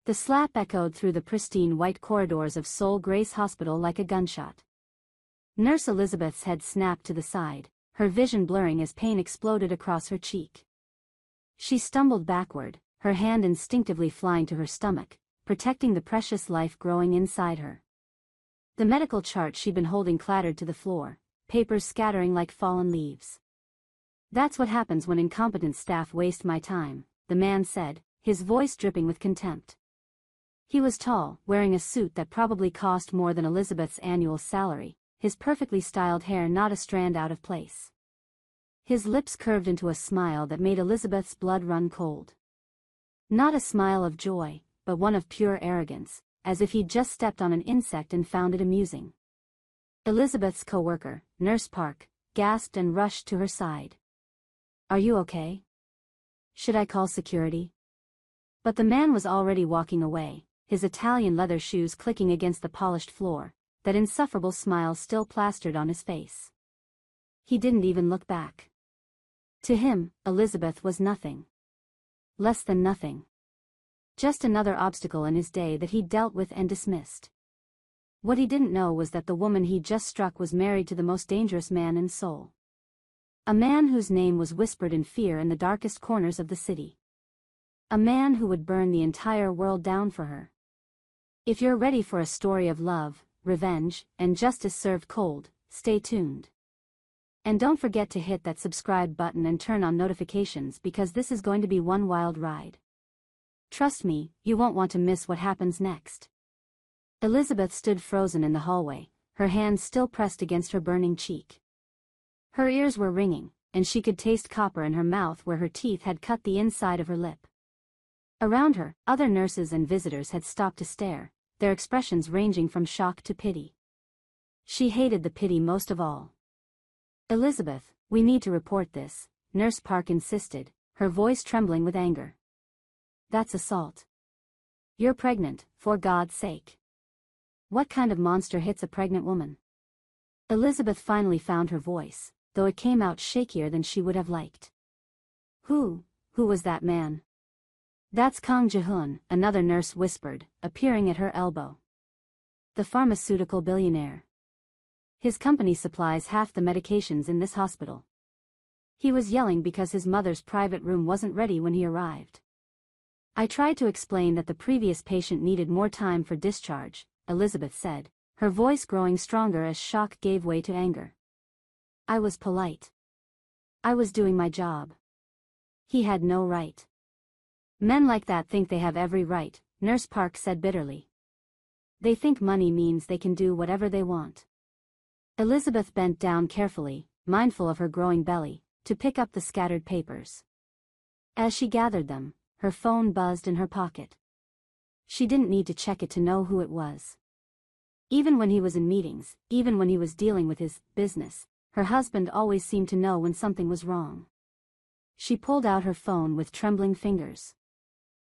The slap echoed through the pristine white corridors of Seoul Grace Hospital like a gunshot. Nurse Elizabeth's head snapped to the side, her vision blurring as pain exploded across her cheek. She stumbled backward, her hand instinctively flying to her stomach, protecting the precious life growing inside her. The medical chart she'd been holding clattered to the floor, papers scattering like fallen leaves. "That's what happens when incompetent staff waste my time," the man said, his voice dripping with contempt. He was tall, wearing a suit that probably cost more than Elizabeth's annual salary, his perfectly styled hair not a strand out of place. His lips curved into a smile that made Elizabeth's blood run cold. Not a smile of joy, but one of pure arrogance, as if he'd just stepped on an insect and found it amusing. Elizabeth's co-worker, Nurse Park, gasped and rushed to her side. "Are you okay? Should I call security?" But the man was already walking away, his Italian leather shoes clicking against the polished floor, that insufferable smile still plastered on his face. He didn't even look back. To him, Elizabeth was nothing. Less than nothing. Just another obstacle in his day that he'd dealt with and dismissed. What he didn't know was that the woman he'd just struck was married to the most dangerous man in Seoul. A man whose name was whispered in fear in the darkest corners of the city. A man who would burn the entire world down for her. If you're ready for a story of love, revenge, and justice served cold, stay tuned. And don't forget to hit that subscribe button and turn on notifications because this is going to be one wild ride. Trust me, you won't want to miss what happens next. Elizabeth stood frozen in the hallway, her hands still pressed against her burning cheek. Her ears were ringing, and she could taste copper in her mouth where her teeth had cut the inside of her lip. Around her, other nurses and visitors had stopped to stare, their expressions ranging from shock to pity. She hated the pity most of all. "Elizabeth, we need to report this," Nurse Park insisted, her voice trembling with anger. "That's assault. You're pregnant, for God's sake. What kind of monster hits a pregnant woman?" Elizabeth finally found her voice, though it came out shakier than she would have liked. Who was that man?" "That's Kang Ji-hoon," another nurse whispered, appearing at her elbow. "The pharmaceutical billionaire. His company supplies half the medications in this hospital. He was yelling because his mother's private room wasn't ready when he arrived. I tried to explain that the previous patient needed more time for discharge," Elizabeth said, her voice growing stronger as shock gave way to anger. "I was polite. I was doing my job. He had no right." "Men like that think they have every right," Nurse Park said bitterly. "They think money means they can do whatever they want." Elizabeth bent down carefully, mindful of her growing belly, to pick up the scattered papers. As she gathered them, her phone buzzed in her pocket. She didn't need to check it to know who it was. Even when he was in meetings, even when he was dealing with his business, her husband always seemed to know when something was wrong. She pulled out her phone with trembling fingers.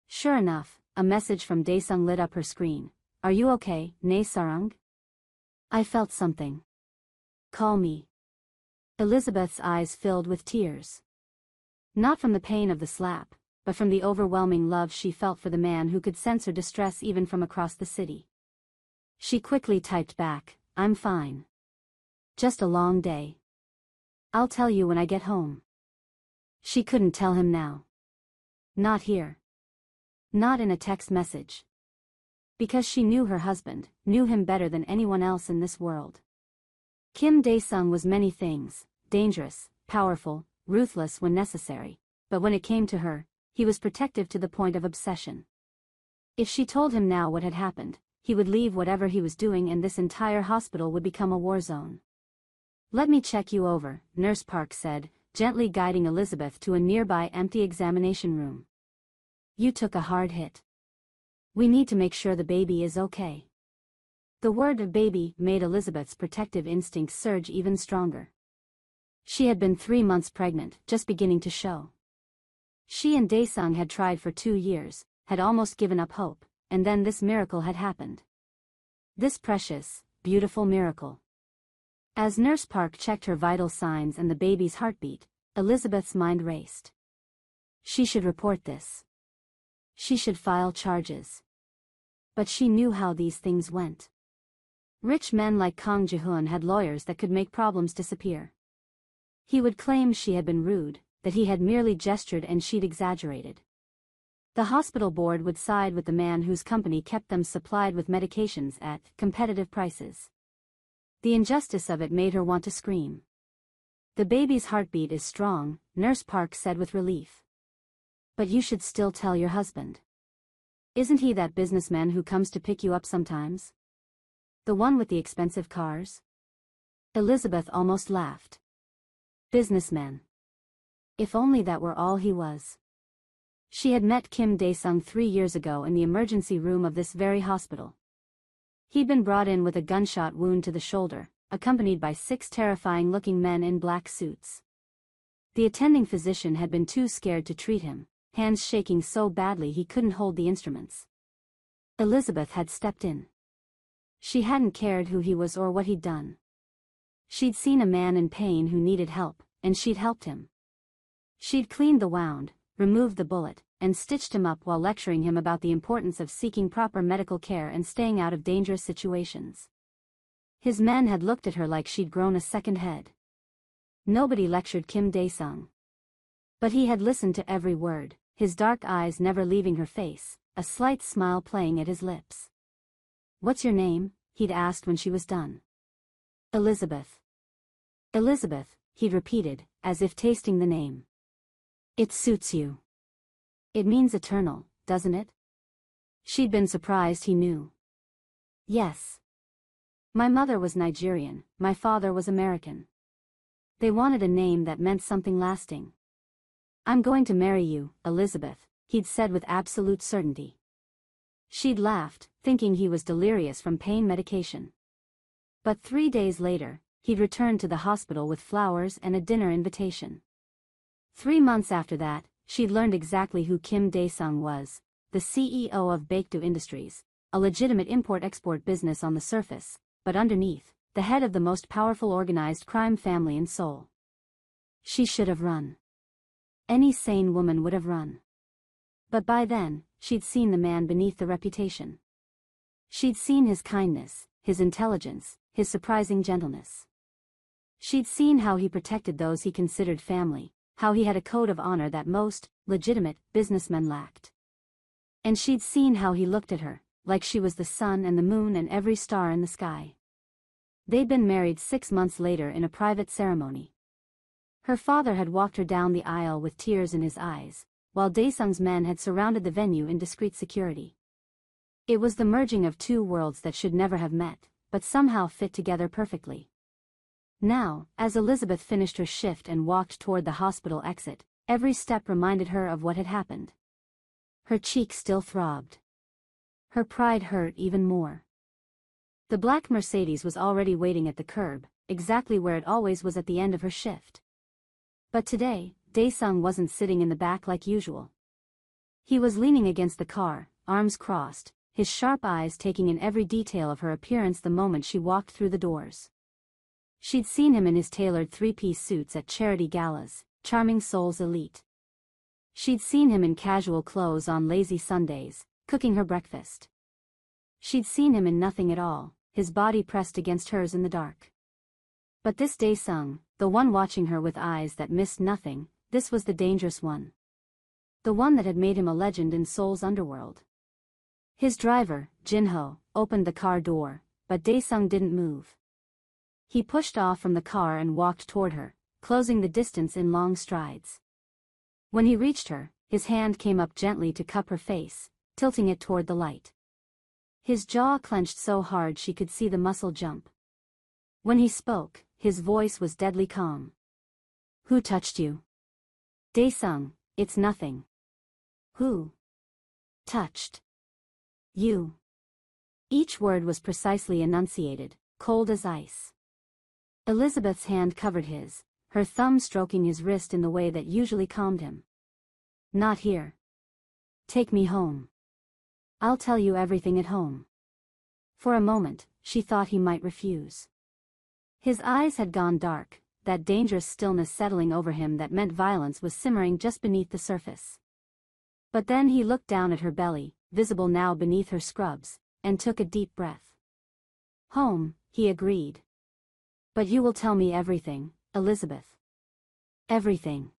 Sure enough, a message from Daesung lit up her screen. "Are you okay, Nae Sarung? I felt something. Call me." Elizabeth's eyes filled with tears. Not from the pain of the slap, but from the overwhelming love she felt for the man who could sense her distress even from across the city. She quickly typed back, "I'm fine. Just a long day. I'll tell you when I get home." She couldn't tell him now. Not here. Not in a text message. Because she knew her husband, knew him better than anyone else in this world. Kim Dae-sung was many things, dangerous, powerful, ruthless when necessary, but when it came to her, he was protective to the point of obsession. If she told him now what had happened, he would leave whatever he was doing and this entire hospital would become a war zone. "Let me check you over," Nurse Park said, gently guiding Elizabeth to a nearby empty examination room. "You took a hard hit. We need to make sure the baby is okay." The word of baby made Elizabeth's protective instincts surge even stronger. She had been 3 months pregnant, just beginning to show. She and Daesung had tried for 2 years, had almost given up hope, and then this miracle had happened. This precious, beautiful miracle. As Nurse Park checked her vital signs and the baby's heartbeat, Elizabeth's mind raced. She should report this. She should file charges. But she knew how these things went. Rich men like Kang Ji-hoon had lawyers that could make problems disappear. He would claim she had been rude, that he had merely gestured and she'd exaggerated. The hospital board would side with the man whose company kept them supplied with medications at competitive prices. The injustice of it made her want to scream. "The baby's heartbeat is strong," Nurse Park said with relief. "But you should still tell your husband. Isn't he that businessman who comes to pick you up sometimes? The one with the expensive cars?" Elizabeth almost laughed. Businessman. If only that were all he was. She had met Kim Dae-sung 3 years ago in the emergency room of this very hospital. He'd been brought in with a gunshot wound to the shoulder, accompanied by 6 terrifying-looking men in black suits. The attending physician had been too scared to treat him, hands shaking so badly he couldn't hold the instruments. Elizabeth had stepped in. She hadn't cared who he was or what he'd done. She'd seen a man in pain who needed help, and she'd helped him. She'd cleaned the wound, removed the bullet, and stitched him up while lecturing him about the importance of seeking proper medical care and staying out of dangerous situations. His men had looked at her like she'd grown a second head. Nobody lectured Kim Dae-sung. But he had listened to every word, his dark eyes never leaving her face, a slight smile playing at his lips. "What's your name?" he'd asked when she was done. "Elizabeth." "Elizabeth," he'd repeated, as if tasting the name. "It suits you. It means eternal, doesn't it?" She'd been surprised he knew. "Yes. My mother was Nigerian, my father was American. They wanted a name that meant something lasting." "I'm going to marry you, Elizabeth," he'd said with absolute certainty. She'd laughed, thinking he was delirious from pain medication. But 3 days later, he'd returned to the hospital with flowers and a dinner invitation. 3 months after that, she'd learned exactly who Kim Dae-sung was, the CEO of Baekdu Industries, a legitimate import-export business on the surface, but underneath, the head of the most powerful organized crime family in Seoul. She should have run. Any sane woman would have run. But by then, she'd seen the man beneath the reputation. She'd seen his kindness, his intelligence, his surprising gentleness. She'd seen how he protected those he considered family, how he had a code of honor that most legitimate businessmen lacked. And she'd seen how he looked at her, like she was the sun and the moon and every star in the sky. They'd been married 6 months later in a private ceremony. Her father had walked her down the aisle with tears in his eyes, while Dae-sung's men had surrounded the venue in discreet security. It was the merging of 2 worlds that should never have met, but somehow fit together perfectly. Now, as Elizabeth finished her shift and walked toward the hospital exit, every step reminded her of what had happened. Her cheek still throbbed. Her pride hurt even more. The black Mercedes was already waiting at the curb, exactly where it always was at the end of her shift. But today, Dae-sung wasn't sitting in the back like usual. He was leaning against the car, arms crossed, his sharp eyes taking in every detail of her appearance the moment she walked through the doors. She'd seen him in his tailored 3-piece suits at charity galas, charming Seoul's elite. She'd seen him in casual clothes on lazy Sundays, cooking her breakfast. She'd seen him in nothing at all, his body pressed against hers in the dark. But this Dae-sung, the one watching her with eyes that missed nothing, this was the dangerous one. The one that had made him a legend in Seoul's underworld. His driver, Jin-ho, opened the car door, but Dae-sung didn't move. He pushed off from the car and walked toward her, closing the distance in long strides. When he reached her, his hand came up gently to cup her face, tilting it toward the light. His jaw clenched so hard she could see the muscle jump. When he spoke, his voice was deadly calm. "Who touched you?" "Dae-sung, it's nothing." "Who touched you?" Each word was precisely enunciated, cold as ice. Elizabeth's hand covered his, her thumb stroking his wrist in the way that usually calmed him. "Not here. Take me home. I'll tell you everything at home." For a moment, she thought he might refuse. His eyes had gone dark, that dangerous stillness settling over him that meant violence was simmering just beneath the surface. But then he looked down at her belly, visible now beneath her scrubs, and took a deep breath. Home, he agreed. But you will tell me everything, Elizabeth. Everything.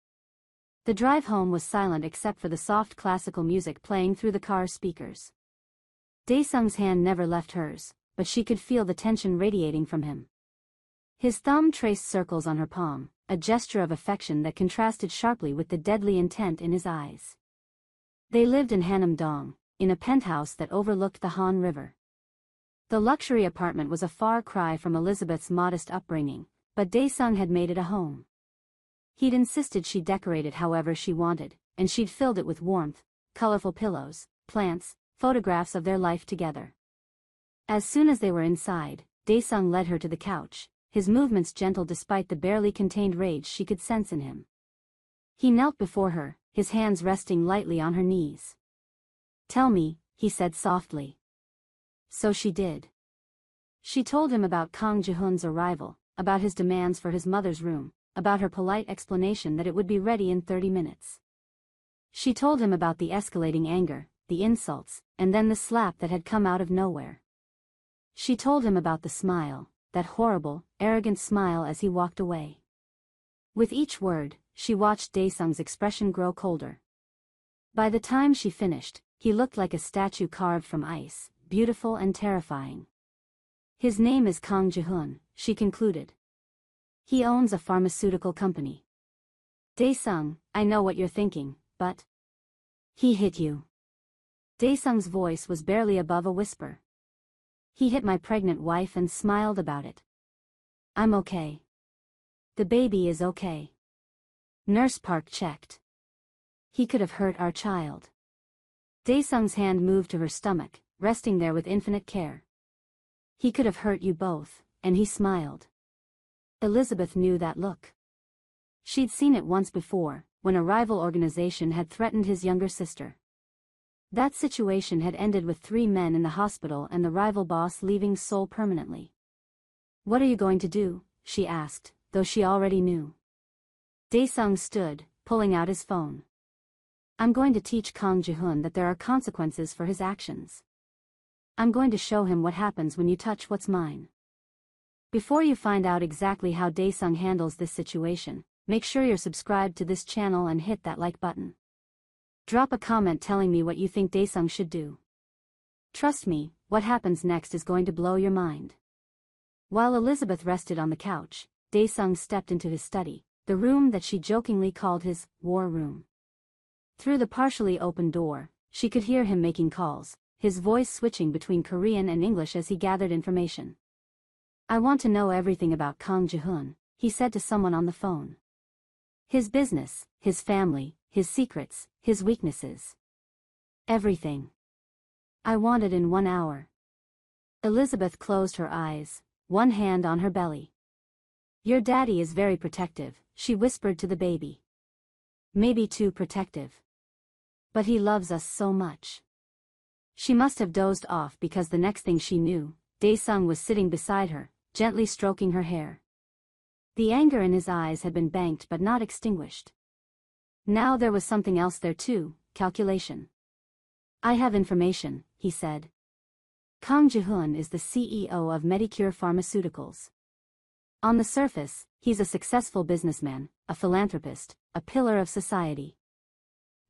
The drive home was silent except for the soft classical music playing through the car's speakers. Dae-sung's hand never left hers, but she could feel the tension radiating from him. His thumb traced circles on her palm, a gesture of affection that contrasted sharply with the deadly intent in his eyes. They lived in Hanam-dong, in a penthouse that overlooked the Han River. The luxury apartment was a far cry from Elizabeth's modest upbringing, but Dae-sung had made it a home. He'd insisted she decorate it however she wanted, and she'd filled it with warmth, colorful pillows, plants, photographs of their life together. As soon as they were inside, Dae-sung led her to the couch, his movements gentle despite the barely contained rage she could sense in him. He knelt before her, his hands resting lightly on her knees. "Tell me," he said softly. So she did. She told him about Kang Ji-hoon's arrival, about his demands for his mother's room, about her polite explanation that it would be ready in 30 minutes. She told him about the escalating anger, the insults, and then the slap that had come out of nowhere. She told him about the smile, that horrible, arrogant smile as he walked away. With each word, she watched Dae-sung's expression grow colder. By the time she finished, he looked like a statue carved from ice, beautiful and terrifying. "His name is Kang Ji-hoon," she concluded. "He owns a pharmaceutical company." "Dae-sung, I know what you're thinking, but he hit you." Dae-sung's voice was barely above a whisper. "He hit my pregnant wife and smiled about it. I'm okay. The baby is okay. Nurse Park checked. He could have hurt our child." Dae-sung's hand moved to her stomach, resting there with infinite care. "He could have hurt you both," and he smiled. Elizabeth knew that look. She'd seen it once before, when a rival organization had threatened his younger sister. That situation had ended with 3 men in the hospital and the rival boss leaving Seoul permanently. "What are you going to do?" she asked, though she already knew. Dae-sung stood, pulling out his phone. "I'm going to teach Kang Ji-hoon that there are consequences for his actions. I'm going to show him what happens when you touch what's mine." Before you find out exactly how Dae-sung handles this situation, make sure you're subscribed to this channel and hit that like button. Drop a comment telling me what you think Dae-sung should do. Trust me, what happens next is going to blow your mind. While Elizabeth rested on the couch, Dae-sung stepped into his study, the room that she jokingly called his war room. Through the partially open door, she could hear him making calls, his voice switching between Korean and English as he gathered information. "I want to know everything about Kang Ji-hoon," he said to someone on the phone. "His business, his family, his secrets, his weaknesses. Everything. I want it in 1 hour." Elizabeth closed her eyes, one hand on her belly. "Your daddy is very protective," she whispered to the baby. "Maybe too protective. But he loves us so much." She must have dozed off because the next thing she knew, Dae-sung was sitting beside her, gently stroking her hair. The anger in his eyes had been banked but not extinguished. Now there was something else there too, calculation. "I have information," he said. "Kang Ji-hoon is the CEO of Medicure Pharmaceuticals. On the surface, he's a successful businessman, a philanthropist, a pillar of society.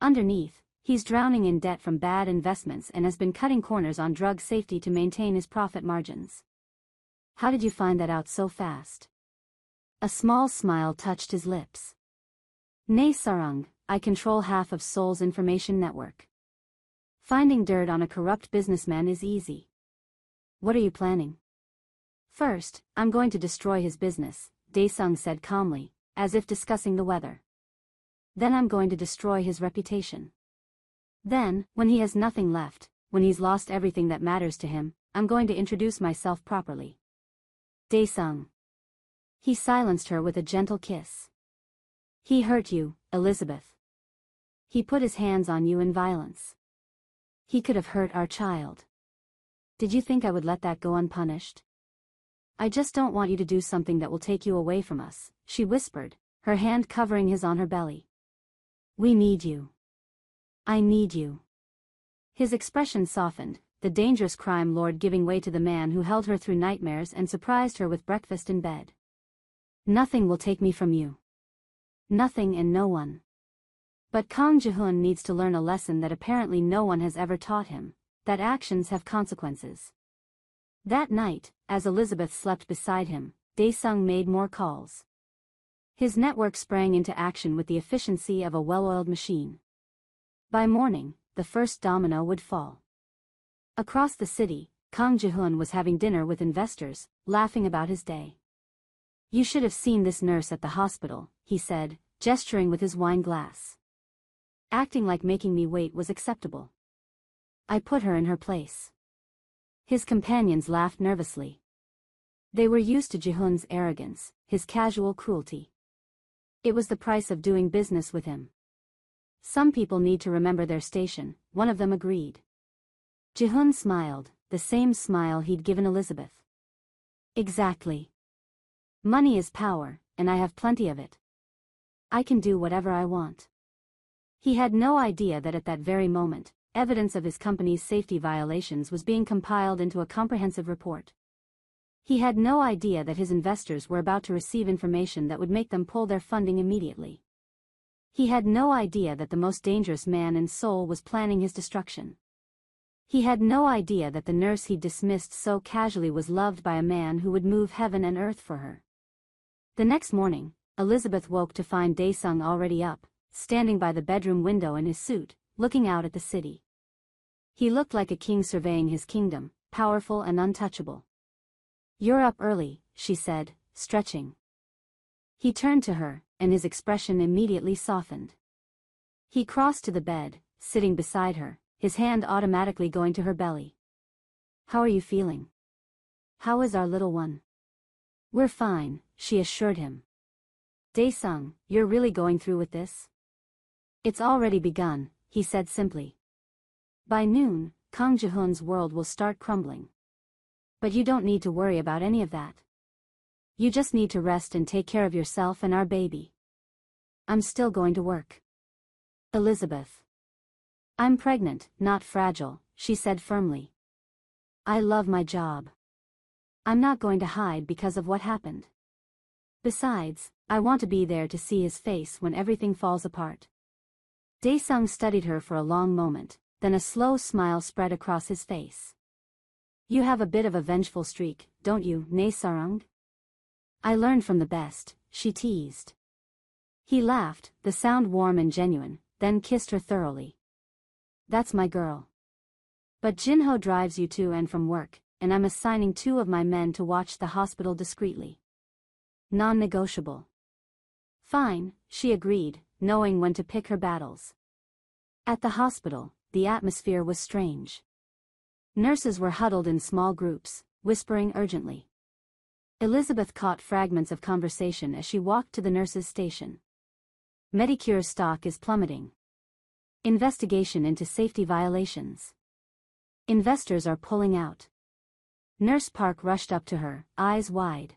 Underneath, he's drowning in debt from bad investments and has been cutting corners on drug safety to maintain his profit margins." "How did you find that out so fast?" A small smile touched his lips. "Nae sarung, I control half of Seoul's information network. Finding dirt on a corrupt businessman is easy." "What are you planning?" "First, I'm going to destroy his business," Dae-sung said calmly, as if discussing the weather. "Then I'm going to destroy his reputation. Then, when he has nothing left, when he's lost everything that matters to him, I'm going to introduce myself properly." "Dae-sung." He silenced her with a gentle kiss. "He hurt you, Elizabeth. He put his hands on you in violence. He could have hurt our child. Did you think I would let that go unpunished? I just don't want you to do something that will take you away from us," she whispered, her hand covering his on her belly. "We need you. I need you." His expression softened, the dangerous crime lord giving way to the man who held her through nightmares and surprised her with breakfast in bed. Nothing will take me from you. Nothing and no one. But Kang Ji-hoon needs to learn a lesson that apparently no one has ever taught him, that actions have consequences. That night, as Elizabeth slept beside him, Dae-sung made more calls. His network sprang into action with the efficiency of a well-oiled machine. By morning, the first domino would fall. Across the city, Kang Ji-hoon was having dinner with investors, laughing about his day. "You should have seen this nurse at the hospital," he said, gesturing with his wine glass. "Acting like making me wait was acceptable. I put her in her place." His companions laughed nervously. They were used to Ji-hoon's arrogance, his casual cruelty. It was the price of doing business with him. "Some people need to remember their station," one of them agreed. Ji-hoon smiled, the same smile he'd given Elizabeth. "Exactly. Money is power, and I have plenty of it. I can do whatever I want." He had no idea that at that very moment, evidence of his company's safety violations was being compiled into a comprehensive report. He had no idea that his investors were about to receive information that would make them pull their funding immediately. He had no idea that the most dangerous man in Seoul was planning his destruction. He had no idea that the nurse he'd dismissed so casually was loved by a man who would move heaven and earth for her. The next morning, Elizabeth woke to find Dae-sung already up, standing by the bedroom window in his suit, looking out at the city. He looked like a king surveying his kingdom, powerful and untouchable. "You're up early," she said, stretching. He turned to her, and his expression immediately softened. He crossed to the bed, sitting beside her, his hand automatically going to her belly. "How are you feeling? How is our little one?" "We're fine," she assured him. "Dae-sung, you're really going through with this?" "It's already begun," he said simply. "By noon, Kang Ji-hoon's world will start crumbling. But you don't need to worry about any of that. You just need to rest and take care of yourself and our baby. I'm still going to work." "Elizabeth. I'm pregnant, not fragile," she said firmly. "I love my job. I'm not going to hide because of what happened. Besides, I want to be there to see his face when everything falls apart." Dae-sung studied her for a long moment, then a slow smile spread across his face. "You have a bit of a vengeful streak, don't you, Nae-sarung?" "I learned from the best," she teased. He laughed, the sound warm and genuine, then kissed her thoroughly. "That's my girl. But Jinho drives you to and from work, and I'm assigning 2 of my men to watch the hospital discreetly. Non-negotiable." "Fine," she agreed, knowing when to pick her battles. At the hospital, the atmosphere was strange. Nurses were huddled in small groups, whispering urgently. Elizabeth caught fragments of conversation as she walked to the nurses' station. "Medicure stock is plummeting. Investigation into safety violations. Investors are pulling out." Nurse Park rushed up to her, eyes wide.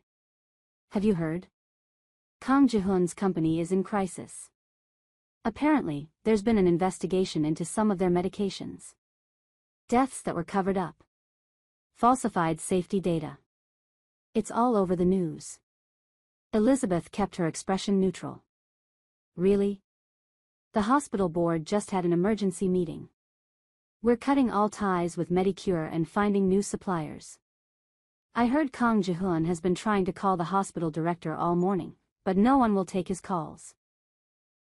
"Have you heard? Kang Ji-hoon's company is in crisis. Apparently, there's been an investigation into some of their medications. Deaths that were covered up. Falsified safety data. It's all over the news." Elizabeth kept her expression neutral. "Really? The hospital board just had an emergency meeting. We're cutting all ties with Medicure and finding new suppliers. I heard Kang Ji-hoon has been trying to call the hospital director all morning, but no one will take his calls."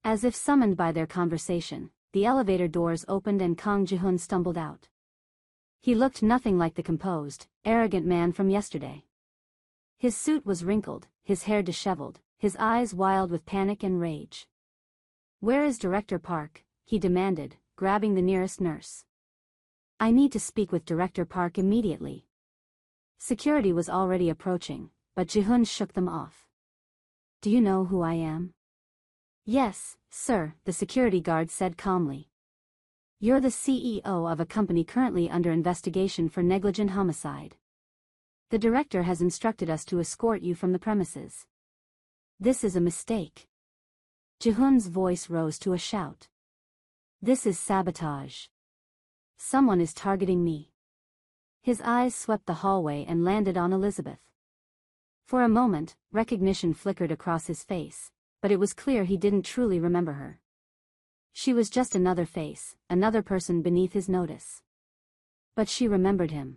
As if summoned by their conversation, the elevator doors opened and Kang Ji-hoon stumbled out. He looked nothing like the composed, arrogant man from yesterday. His suit was wrinkled, his hair disheveled, his eyes wild with panic and rage. "Where is Director Park?" he demanded, grabbing the nearest nurse. "I need to speak with Director Park immediately." Security was already approaching, but Ji-hoon shook them off. "Do you know who I am?" "Yes, sir," the security guard said calmly. "You're the CEO of a company currently under investigation for negligent homicide. The director has instructed us to escort you from the premises." "This is a mistake." Ji-hoon's voice rose to a shout. "This is sabotage. Someone is targeting me. His eyes swept the hallway and landed on Elizabeth. For a moment, recognition flickered across his face, but it was clear he didn't truly remember her. She was just another face, another person beneath his notice. But she remembered him.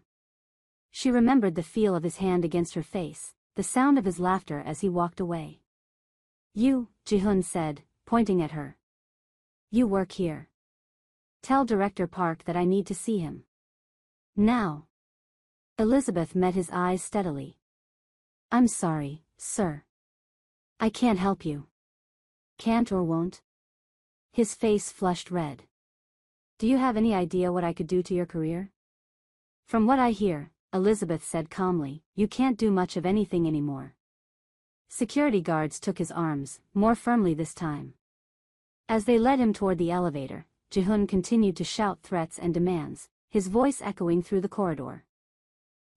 She remembered the feel of his hand against her face, the sound of his laughter as he walked away. "You," Ji-hoon said, pointing at her. "You work here. Tell Director Park that I need to see him. Now." Elizabeth met his eyes steadily. "I'm sorry, sir. I can't help you." "Can't or won't?" His face flushed red. "Do you have any idea what I could do to your career?" "From what I hear," Elizabeth said calmly, "you can't do much of anything anymore." Security guards took his arms, more firmly this time. As they led him toward the elevator, Ji-hoon continued to shout threats and demands, his voice echoing through the corridor.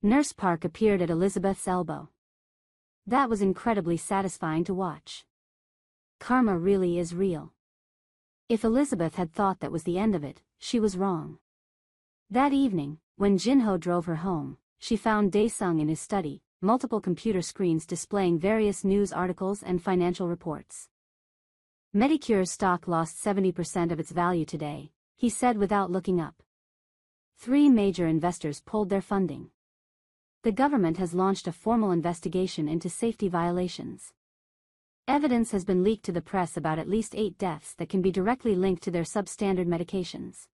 Nurse Park appeared at Elizabeth's elbow. That was incredibly satisfying to watch. Karma really is real. If Elizabeth had thought that was the end of it, she was wrong. That evening, when Jin-ho drove her home, she found Dae-sung in his study, multiple computer screens displaying various news articles and financial reports. "Medicure's stock lost 70% of its value today," he said without looking up. 3 major investors pulled their funding. The government has launched a formal investigation into safety violations. Evidence has been leaked to the press about at least 8 deaths that can be directly linked to their substandard medications.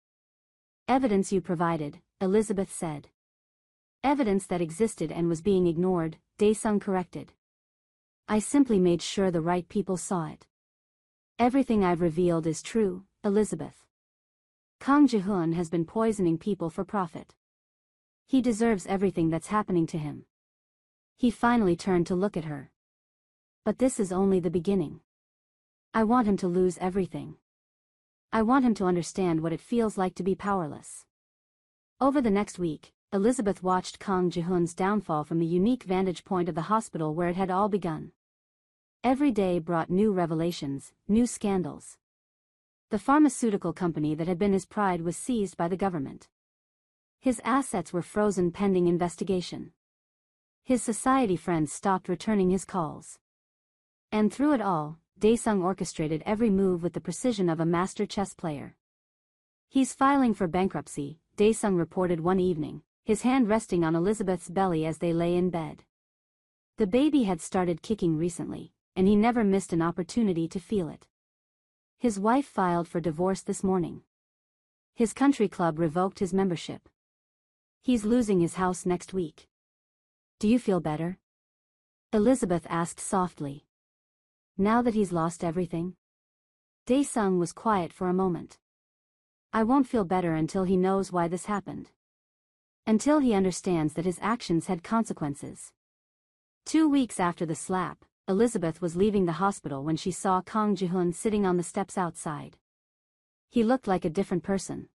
"Evidence you provided," Elizabeth said. "Evidence that existed and was being ignored," Dae-sung corrected. "I simply made sure the right people saw it. Everything I've revealed is true, Elizabeth. Kang Ji-hoon has been poisoning people for profit. He deserves everything that's happening to him." He finally turned to look at her. "But this is only the beginning. I want him to lose everything. I want him to understand what it feels like to be powerless." Over the next week, Elizabeth watched Kang Ji-hoon's downfall from the unique vantage point of the hospital where it had all begun. Every day brought new revelations, new scandals. The pharmaceutical company that had been his pride was seized by the government. His assets were frozen pending investigation. His society friends stopped returning his calls. And through it all, Dae-sung orchestrated every move with the precision of a master chess player. "He's filing for bankruptcy," Dae-sung reported one evening, his hand resting on Elizabeth's belly as they lay in bed. The baby had started kicking recently, and he never missed an opportunity to feel it. His wife filed for divorce this morning. His country club revoked his membership. He's losing his house next week. "Do you feel better?" Elizabeth asked softly. "Now that he's lost everything?" Dae-sung was quiet for a moment. "I won't feel better until he knows why this happened. Until he understands that his actions had consequences." 2 weeks after the slap, Elizabeth was leaving the hospital when she saw Kang Ji-hoon sitting on the steps outside. He looked like a different person.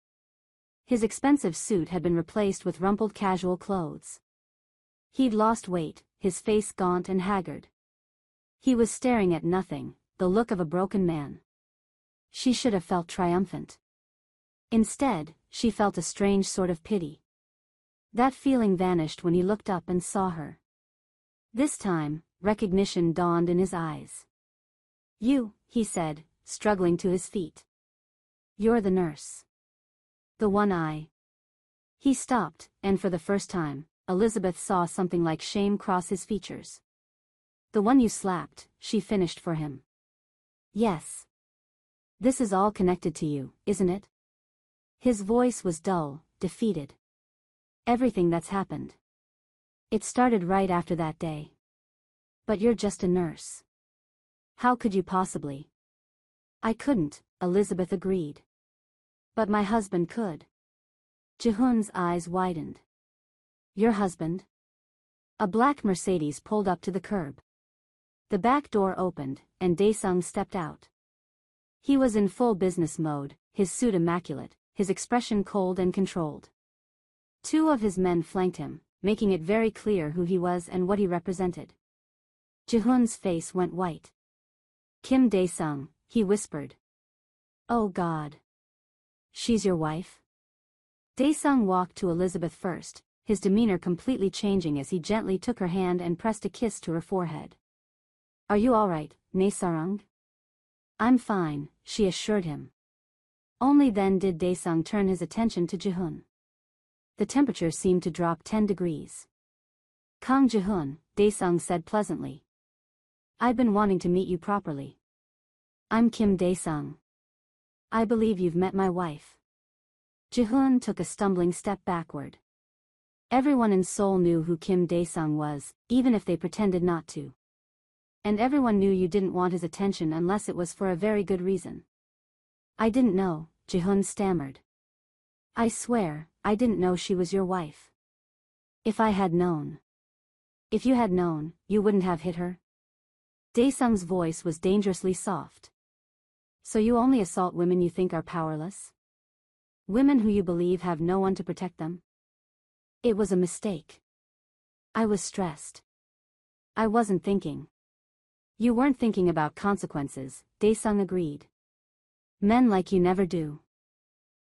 His expensive suit had been replaced with rumpled casual clothes. He'd lost weight, his face gaunt and haggard. He was staring at nothing, the look of a broken man. She should have felt triumphant. Instead, she felt a strange sort of pity. That feeling vanished when he looked up and saw her. This time, recognition dawned in his eyes. "You," he said, struggling to his feet. "You're the nurse. The one I..." He stopped, and for the first time, Elizabeth saw something like shame cross his features. "The one you slapped," she finished for him. "Yes. This is all connected to you, isn't it?" His voice was dull, defeated. "Everything that's happened. It started right after that day. But you're just a nurse. How could you possibly?" "I couldn't," Elizabeth agreed. "But my husband could." Ji-hoon's eyes widened. "Your husband?" A black Mercedes pulled up to the curb. The back door opened, and Dae-sung stepped out. He was in full business mode, his suit immaculate, his expression cold and controlled. 2 of his men flanked him, making it very clear who he was and what he represented. Ji-hoon's face went white. "Kim Dae-sung," he whispered. "Oh God. She's your wife?" Dae-sung walked to Elizabeth first, his demeanor completely changing as he gently took her hand and pressed a kiss to her forehead. "Are you all right, Dae-sung?" "I'm fine," she assured him. Only then did Dae-sung turn his attention to Ji-hoon. The temperature seemed to drop 10 degrees. "Kang Ji-hoon," Dae-sung said pleasantly. "I've been wanting to meet you properly. I'm Kim Dae-sung. I believe you've met my wife." Ji-hoon took a stumbling step backward. Everyone in Seoul knew who Kim Dae-sung was, even if they pretended not to. And everyone knew you didn't want his attention unless it was for a very good reason. "I didn't know," Ji-hoon stammered. "I swear, I didn't know she was your wife. If I had known." "If you had known, you wouldn't have hit her?" Dae-sung's voice was dangerously soft. "So you only assault women you think are powerless? Women who you believe have no one to protect them?" "It was a mistake. I was stressed. I wasn't thinking." "You weren't thinking about consequences," Dae-sung agreed. "Men like you never do.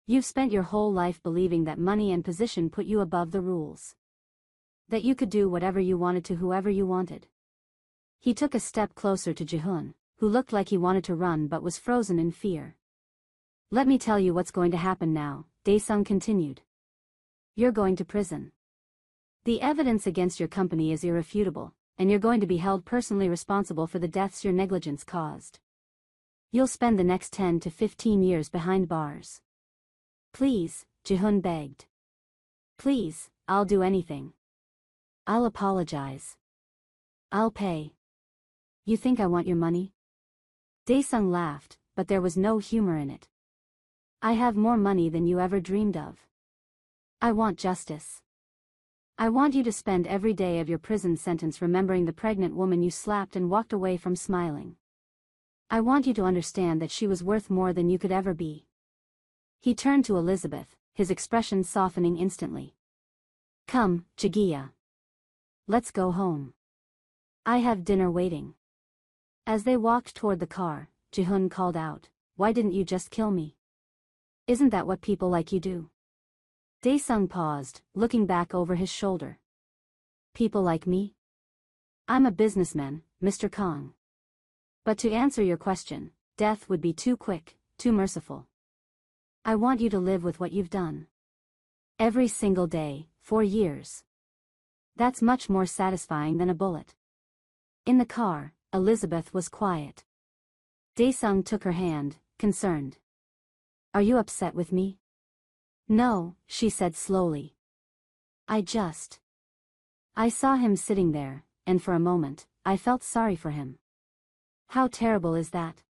You've spent your whole life believing that money and position put you above the rules. That you could do whatever you wanted to whoever you wanted." He took a step closer to Ji-hoon, who looked like he wanted to run but was frozen in fear. "Let me tell you what's going to happen now," Dae-sung continued. "You're going to prison. The evidence against your company is irrefutable, and you're going to be held personally responsible for the deaths your negligence caused. You'll spend the next 10 to 15 years behind bars." "Please," Ji-hoon begged. "Please, I'll do anything. I'll apologize. I'll pay." "You think I want your money?" Dae-sung laughed, but there was no humor in it. "I have more money than you ever dreamed of. I want justice. I want you to spend every day of your prison sentence remembering the pregnant woman you slapped and walked away from smiling. I want you to understand that she was worth more than you could ever be." He turned to Elizabeth, his expression softening instantly. "Come, Jagiya. Let's go home. I have dinner waiting." As they walked toward the car, Ji-hoon called out, "Why didn't you just kill me? Isn't that what people like you do?" Dae-sung paused, looking back over his shoulder. "People like me? I'm a businessman, Mr. Kang. But to answer your question, death would be too quick, too merciful. I want you to live with what you've done. Every single day, for years. That's much more satisfying than a bullet." In the car, Elizabeth was quiet. Dae-sung took her hand, concerned. "Are you upset with me?" "No," she said slowly. I saw him sitting there, and for a moment, I felt sorry for him." "How terrible is that?"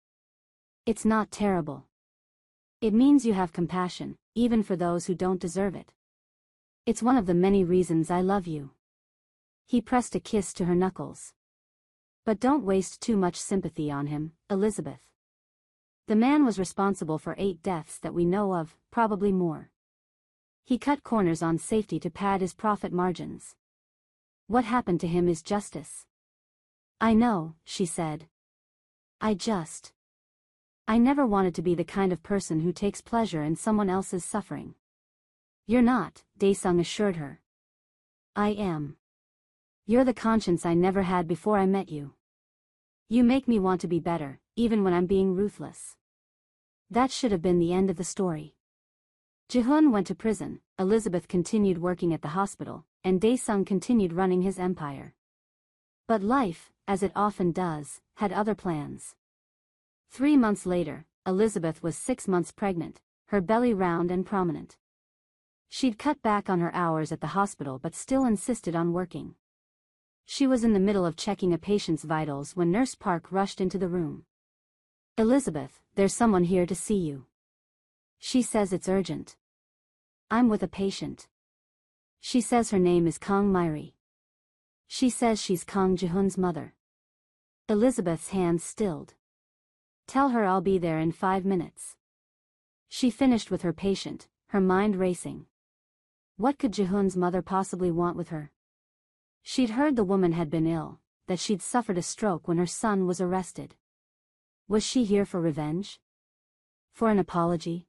"It's not terrible. It means you have compassion, even for those who don't deserve it. It's one of the many reasons I love you." He pressed a kiss to her knuckles. "But don't waste too much sympathy on him, Elizabeth. The man was responsible for 8 deaths that we know of, probably more. He cut corners on safety to pad his profit margins. What happened to him is justice." "I know," she said. I never wanted to be the kind of person who takes pleasure in someone else's suffering." "You're not," Dae-sung assured her. "I am. You're the conscience I never had before I met you. You make me want to be better, even when I'm being ruthless." That should have been the end of the story. Ji-hoon went to prison, Elizabeth continued working at the hospital, and Dae-sung continued running his empire. But life, as it often does, had other plans. 3 months later, Elizabeth was 6 months pregnant, her belly round and prominent. She'd cut back on her hours at the hospital but still insisted on working. She was in the middle of checking a patient's vitals when Nurse Park rushed into the room. "Elizabeth, there's someone here to see you. She says it's urgent." "I'm with a patient. She says her name is Kang Myri. She says she's Kang Ji-hoon's mother." Elizabeth's hands stilled. "Tell her I'll be there in 5 minutes." She finished with her patient, her mind racing. What could Ji-hoon's mother possibly want with her? She'd heard the woman had been ill, that she'd suffered a stroke when her son was arrested. Was she here for revenge? For an apology?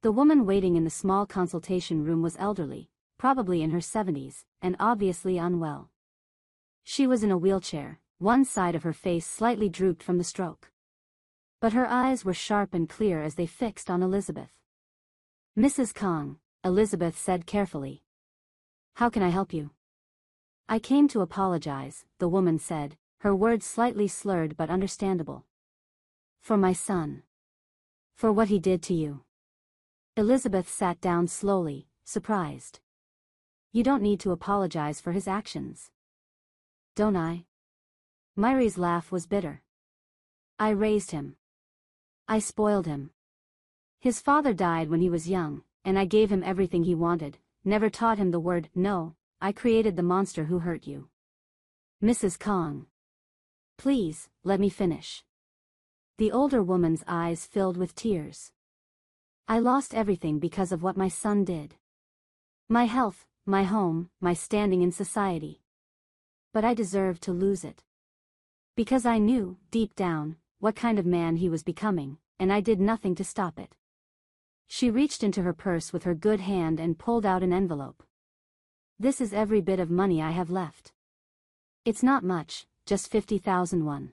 The woman waiting in the small consultation room was elderly, probably in her 70s, and obviously unwell. She was in a wheelchair, one side of her face slightly drooped from the stroke. But her eyes were sharp and clear as they fixed on Elizabeth. "Mrs. Kong," Elizabeth said carefully. "How can I help you?" "I came to apologize," the woman said, her words slightly slurred but understandable. "For my son. For what he did to you." Elizabeth sat down slowly, surprised. "You don't need to apologize for his actions." "Don't I?" Myri's laugh was bitter. "I raised him. I spoiled him. His father died when he was young, and I gave him everything he wanted, never taught him the word no. I created the monster who hurt you." "Mrs. Kong. Please, let me finish." The older woman's eyes filled with tears. "I lost everything because of what my son did. My health, my home, my standing in society. But I deserved to lose it. Because I knew, deep down, what kind of man he was becoming, and I did nothing to stop it." She reached into her purse with her good hand and pulled out an envelope. "This is every bit of money I have left. It's not much, just 50,000 won.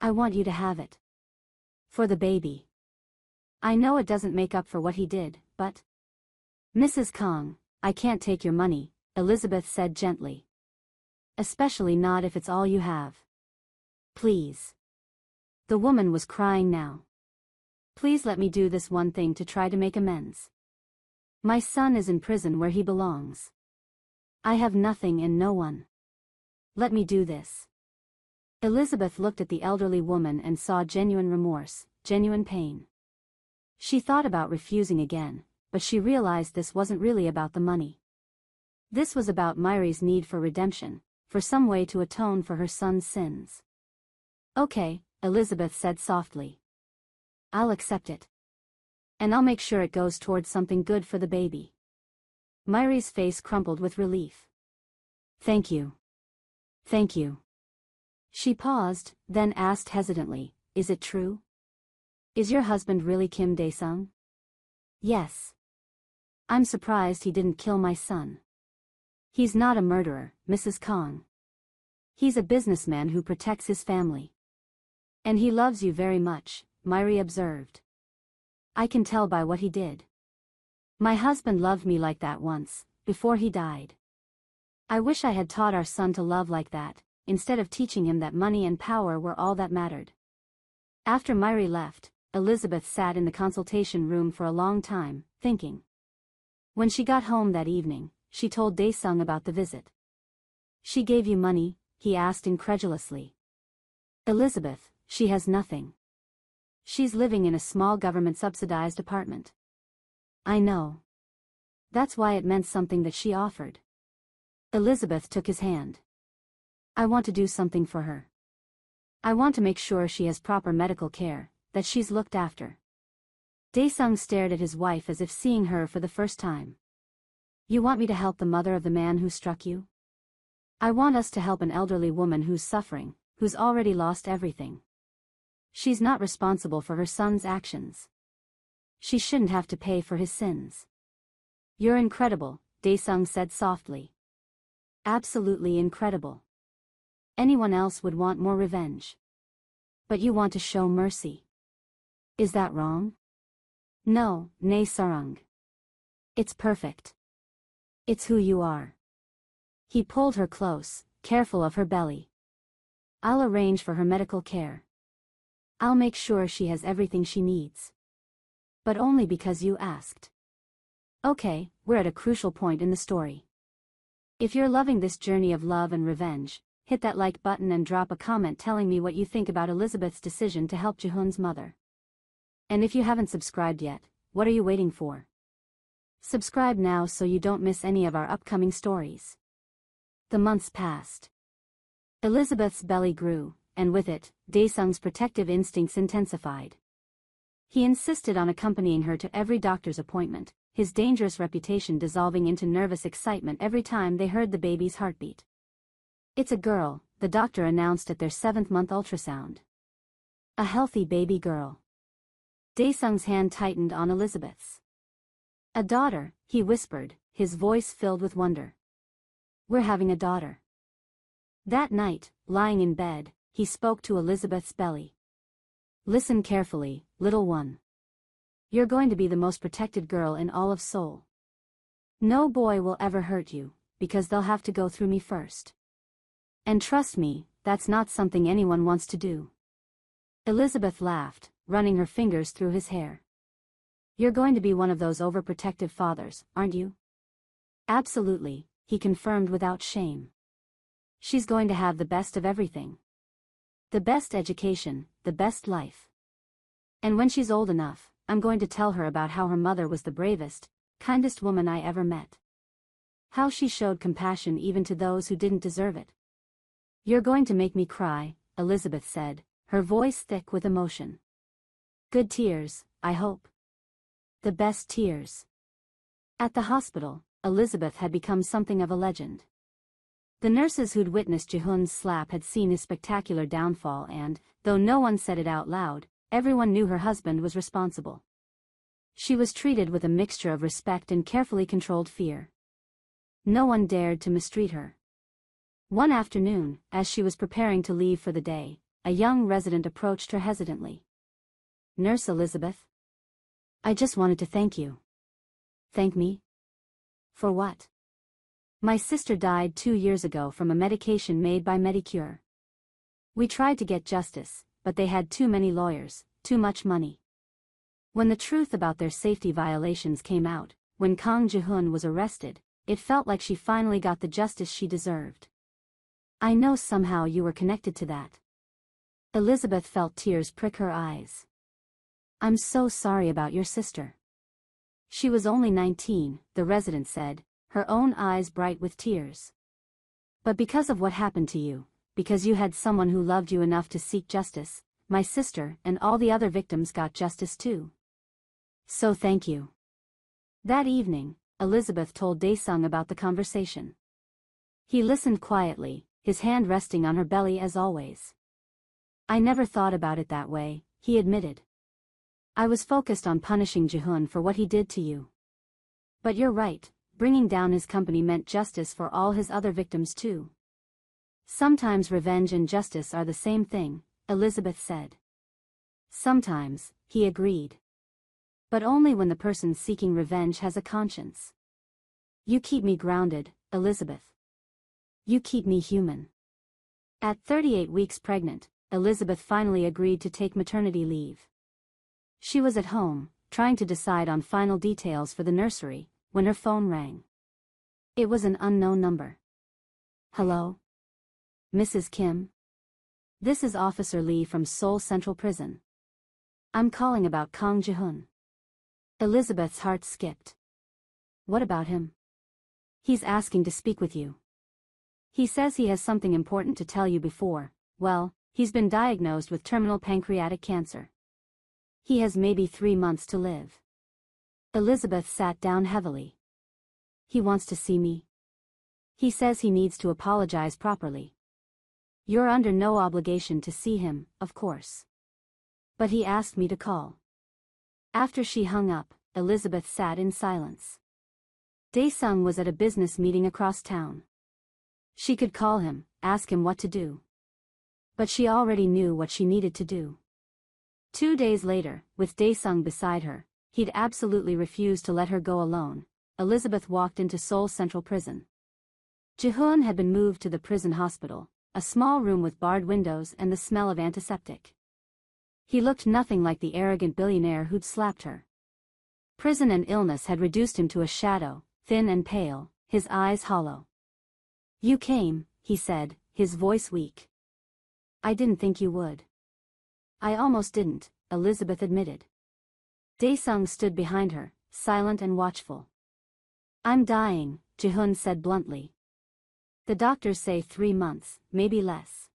I want you to have it. For the baby. I know it doesn't make up for what he did, but—" "Mrs. Kong, I can't take your money," Elizabeth said gently. "Especially not if it's all you have. Please." The woman was crying now. "Please let me do this one thing to try to make amends. My son is in prison where he belongs. I have nothing and no one. Let me do this." Elizabeth looked at the elderly woman and saw genuine remorse, genuine pain. She thought about refusing again, but she realized this wasn't really about the money. This was about Myri's need for redemption, for some way to atone for her son's sins. "Okay," Elizabeth said softly. "I'll accept it. And I'll make sure it goes towards something good for the baby." Myri's face crumpled with relief. "Thank you. Thank you." She paused, then asked hesitantly, "Is it true? Is your husband really Kim Dae-sung?" "Yes. I'm surprised he didn't kill my son." "He's not a murderer, Mrs. Kong. He's a businessman who protects his family. And he loves you very much," Myri observed. "I can tell by what he did. My husband loved me like that once, before he died. I wish I had taught our son to love like that, instead of teaching him that money and power were all that mattered." After Myri left, Elizabeth sat in the consultation room for a long time, thinking. When she got home that evening, she told Dae-sung about the visit. "She gave you money?" he asked incredulously. "Elizabeth, she has nothing. She's living in a small government-subsidized apartment." "I know. That's why it meant something that she offered." Elizabeth took his hand. "I want to do something for her. I want to make sure she has proper medical care, that she's looked after." Dae-sung stared at his wife as if seeing her for the first time. "You want me to help the mother of the man who struck you?" "I want us to help an elderly woman who's suffering, who's already lost everything. She's not responsible for her son's actions. She shouldn't have to pay for his sins." "You're incredible," Dae-sung said softly. "Absolutely incredible. Anyone else would want more revenge. But you want to show mercy. Is that wrong?" "No, Nae Sarung. It's perfect. It's who you are." He pulled her close, careful of her belly. "I'll arrange for her medical care. I'll make sure she has everything she needs. But only because you asked." Okay, we're at a crucial point in the story. If you're loving this journey of love and revenge, hit that like button and drop a comment telling me what you think about Elizabeth's decision to help Ji-hoon's mother. And if you haven't subscribed yet, what are you waiting for? Subscribe now so you don't miss any of our upcoming stories. The months passed. Elizabeth's belly grew, and with it, Dae-sung's protective instincts intensified. He insisted on accompanying her to every doctor's appointment, his dangerous reputation dissolving into nervous excitement every time they heard the baby's heartbeat. "It's a girl," the doctor announced at their 7th-month ultrasound. "A healthy baby girl." Dae-sung's hand tightened on Elizabeth's. "A daughter," he whispered, his voice filled with wonder. "We're having a daughter." That night, lying in bed, he spoke to Elizabeth's belly. "Listen carefully, little one. You're going to be the most protected girl in all of Seoul. No boy will ever hurt you, because they'll have to go through me first. And trust me, that's not something anyone wants to do." Elizabeth laughed, running her fingers through his hair. "You're going to be one of those overprotective fathers, aren't you?" "Absolutely," he confirmed without shame. "She's going to have the best of everything. The best education, the best life. And when she's old enough, I'm going to tell her about how her mother was the bravest, kindest woman I ever met. How she showed compassion even to those who didn't deserve it." "You're going to make me cry," Elizabeth said, her voice thick with emotion. "Good tears, I hope. The best tears." At the hospital, Elizabeth had become something of a legend. The nurses who'd witnessed Ji-hoon's slap had seen his spectacular downfall and, though no one said it out loud, everyone knew her husband was responsible. She was treated with a mixture of respect and carefully controlled fear. No one dared to mistreat her. One afternoon, as she was preparing to leave for the day, a young resident approached her hesitantly. "Nurse Elizabeth? I just wanted to thank you." "Thank me? For what?" "My sister died 2 years ago from a medication made by Medicure. We tried to get justice, but they had too many lawyers, too much money. When the truth about their safety violations came out, when Kang Ji-hoon was arrested, it felt like she finally got the justice she deserved. I know somehow you were connected to that." Elizabeth felt tears prick her eyes. "I'm so sorry about your sister." "She was only 19, the resident said, her own eyes bright with tears. "But because of what happened to you, because you had someone who loved you enough to seek justice, my sister and all the other victims got justice too. So thank you." That evening, Elizabeth told Dae-sung about the conversation. He listened quietly, his hand resting on her belly as always. "I never thought about it that way," he admitted. "I was focused on punishing Ji-hoon for what he did to you. But you're right, bringing down his company meant justice for all his other victims too." "Sometimes revenge and justice are the same thing," Elizabeth said. "Sometimes," he agreed. "But only when the person seeking revenge has a conscience. You keep me grounded, Elizabeth. You keep me human." At 38 weeks pregnant, Elizabeth finally agreed to take maternity leave. She was at home, trying to decide on final details for the nursery, when her phone rang. It was an unknown number. "Hello? Mrs. Kim? This is Officer Lee from Seoul Central Prison. I'm calling about Kang Ji-hoon." Elizabeth's heart skipped. "What about him?" "He's asking to speak with you. He says he has something important to tell you before, well, he's been diagnosed with terminal pancreatic cancer. He has maybe 3 months to live." Elizabeth sat down heavily. "He wants to see me. He says he needs to apologize properly." "You're under no obligation to see him, of course. But he asked me to call." After she hung up, Elizabeth sat in silence. Dae-sung was at a business meeting across town. She could call him, ask him what to do. But she already knew what she needed to do. 2 days later, with Dae-sung beside her, he'd absolutely refused to let her go alone. Elizabeth walked into Seoul Central Prison. Ji-hoon had been moved to the prison hospital, a small room with barred windows and the smell of antiseptic. He looked nothing like the arrogant billionaire who'd slapped her. Prison and illness had reduced him to a shadow, thin and pale, his eyes hollow. "You came," he said, his voice weak. "I didn't think you would." "I almost didn't," Elizabeth admitted. Dae-sung stood behind her, silent and watchful. "I'm dying," Ji-hoon said bluntly. "The doctors say 3 months, maybe less.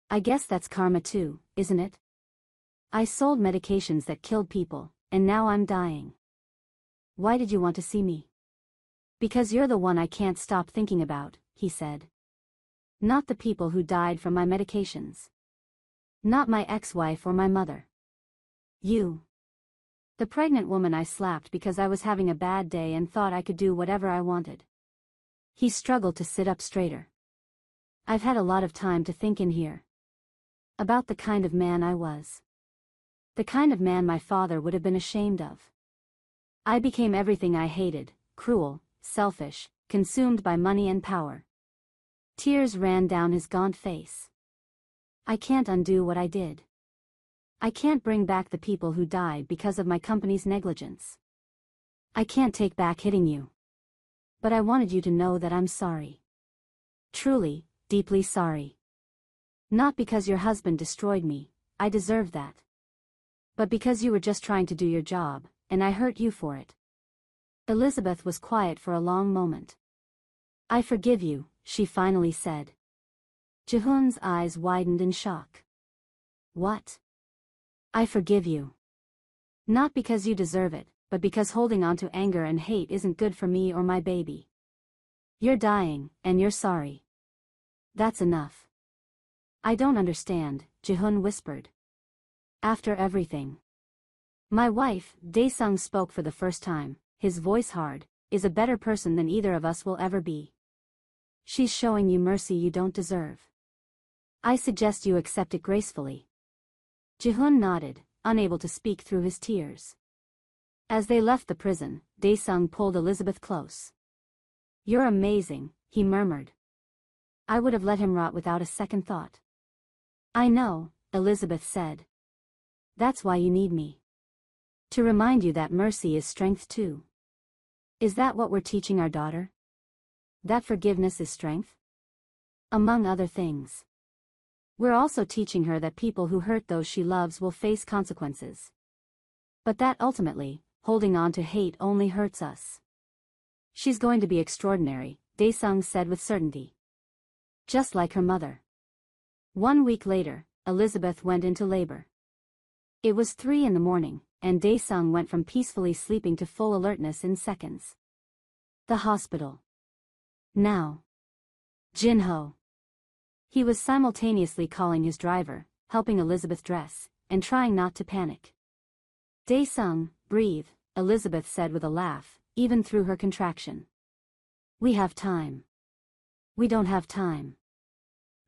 I guess that's karma too, isn't it? I sold medications that killed people, and now I'm dying." "Why did you want to see me?" "Because you're the one I can't stop thinking about," he said. "Not the people who died from my medications. Not my ex-wife or my mother. You. The pregnant woman I slapped because I was having a bad day and thought I could do whatever I wanted. He struggled to sit up straighter. I've had a lot of time to think in here. About the kind of man I was. The kind of man my father would have been ashamed of. I became everything I hated, cruel, selfish, consumed by money and power. Tears ran down his gaunt face. I can't undo what I did. I can't bring back the people who died because of my company's negligence. I can't take back hitting you. But I wanted you to know that I'm sorry. Truly, deeply sorry. Not because your husband destroyed me, I deserve that. But because you were just trying to do your job, and I hurt you for it. Elizabeth was quiet for a long moment. I forgive you, she finally said. Ji-hoon's eyes widened in shock. What? I forgive you. Not because you deserve it, but because holding on to anger and hate isn't good for me or my baby. You're dying, and you're sorry. That's enough. I don't understand, Ji-hoon whispered. After everything. My wife, Dae-sung spoke for the first time, his voice hard, is a better person than either of us will ever be. She's showing you mercy you don't deserve. I suggest you accept it gracefully. Ji-hoon nodded, unable to speak through his tears. As they left the prison, Dae-sung pulled Elizabeth close. You're amazing, he murmured. I would have let him rot without a second thought. I know, Elizabeth said. That's why you need me. To remind you that mercy is strength too. Is that what we're teaching our daughter? That forgiveness is strength? Among other things. We're also teaching her that people who hurt those she loves will face consequences. But that ultimately, holding on to hate only hurts us. She's going to be extraordinary, Dae-sung said with certainty. Just like her mother. 1 week later, Elizabeth went into labor. It was 3 a.m, and Dae-sung went from peacefully sleeping to full alertness in seconds. The hospital. Now. Jin-ho. He was simultaneously calling his driver, helping Elizabeth dress, and trying not to panic. Dae-sung, breathe, Elizabeth said with a laugh, even through her contraction. We have time. We don't have time.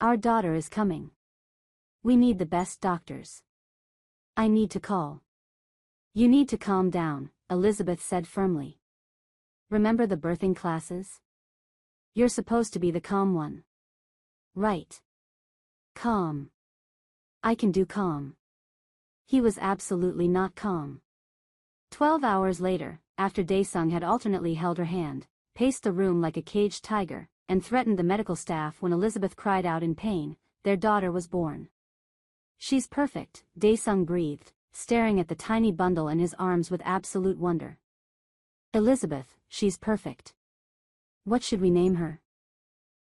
Our daughter is coming. We need the best doctors. I need to call. You need to calm down, Elizabeth said firmly. Remember the birthing classes? You're supposed to be the calm one. Right. Calm. I can do calm. He was absolutely not calm. 12 hours later, after Dae-sung had alternately held her hand, paced the room like a caged tiger, and threatened the medical staff when Elizabeth cried out in pain, their daughter was born. She's perfect, Dae-sung breathed, staring at the tiny bundle in his arms with absolute wonder. Elizabeth, she's perfect. What should we name her?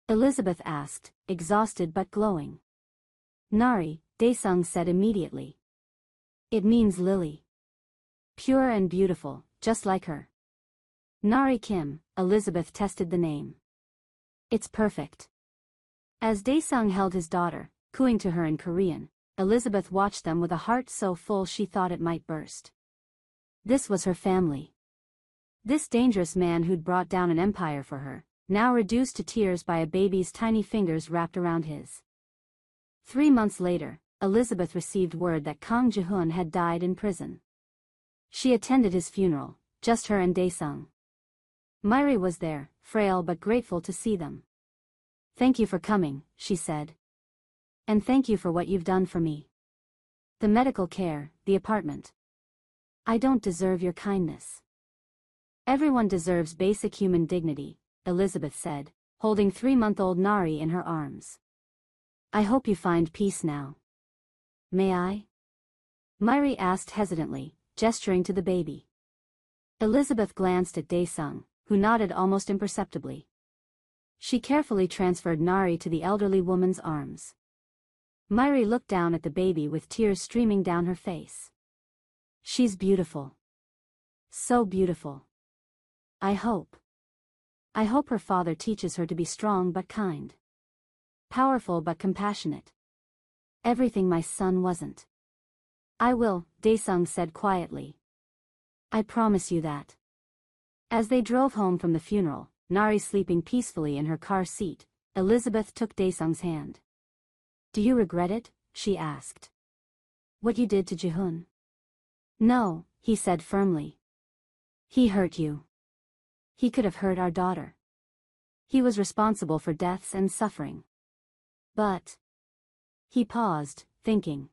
Elizabeth asked, exhausted but glowing. Nari, Dae-sung said immediately. It means lily. Pure and beautiful, just like her. Nari Kim, Elizabeth tested the name. It's perfect. As Dae-sung held his daughter, cooing to her in Korean, Elizabeth watched them with a heart so full she thought it might burst. This was her family. This dangerous man who'd brought down an empire for her, now reduced to tears by a baby's tiny fingers wrapped around his. 3 months later, Elizabeth received word that Kang Ji-hoon had died in prison. She attended his funeral, just her and Dae-sung. Myri was there, frail but grateful to see them. Thank you for coming, she said. And thank you for what you've done for me. The medical care, the apartment. I don't deserve your kindness. Everyone deserves basic human dignity, Elizabeth said, holding 3-month-old Nari in her arms. I hope you find peace now. May I? Myri asked hesitantly, gesturing to the baby. Elizabeth glanced at Dae-sung, who nodded almost imperceptibly. She carefully transferred Nari to the elderly woman's arms. Myri looked down at the baby with tears streaming down her face. She's beautiful. So beautiful. I hope her father teaches her to be strong but kind. Powerful but compassionate. Everything my son wasn't. I will, Dae-sung said quietly. I promise you that. As they drove home from the funeral, Nari sleeping peacefully in her car seat, Elizabeth took Daesung's hand. Do you regret it? She asked. What you did to Jihoon? No, he said firmly. He hurt you. He could have hurt our daughter. He was responsible for deaths and suffering. But... He paused, thinking.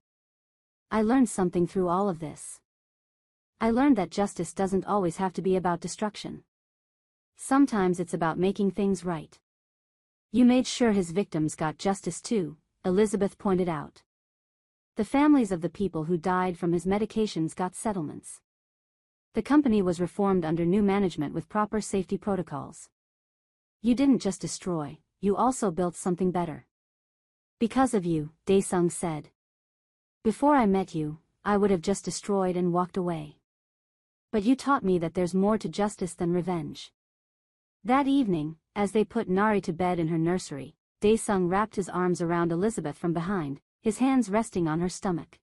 I learned something through all of this. I learned that justice doesn't always have to be about destruction. Sometimes it's about making things right. You made sure his victims got justice too, Elizabeth pointed out. The families of the people who died from his medications got settlements. The company was reformed under new management with proper safety protocols. You didn't just destroy, you also built something better. Because of you, Daesung said. Before I met you, I would have just destroyed and walked away. But you taught me that there's more to justice than revenge. That evening, as they put Nari to bed in her nursery, Daesung wrapped his arms around Elizabeth from behind, his hands resting on her stomach.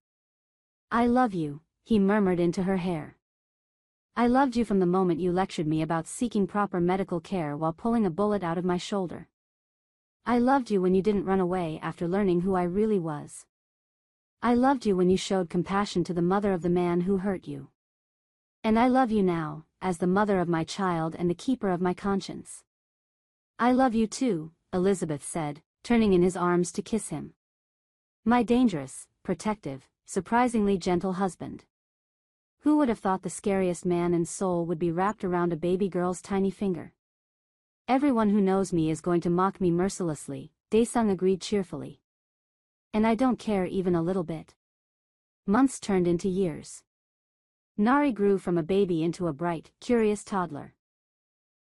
I love you, he murmured into her hair. I loved you from the moment you lectured me about seeking proper medical care while pulling a bullet out of my shoulder. I loved you when you didn't run away after learning who I really was. I loved you when you showed compassion to the mother of the man who hurt you. And I love you now, as the mother of my child and the keeper of my conscience. I love you too, Elizabeth said, turning in his arms to kiss him. My dangerous, protective, surprisingly gentle husband. Who would have thought the scariest man in Seoul would be wrapped around a baby girl's tiny finger? Everyone who knows me is going to mock me mercilessly, Daesung agreed cheerfully. And I don't care even a little bit. Months turned into years. Nari grew from a baby into a bright, curious toddler.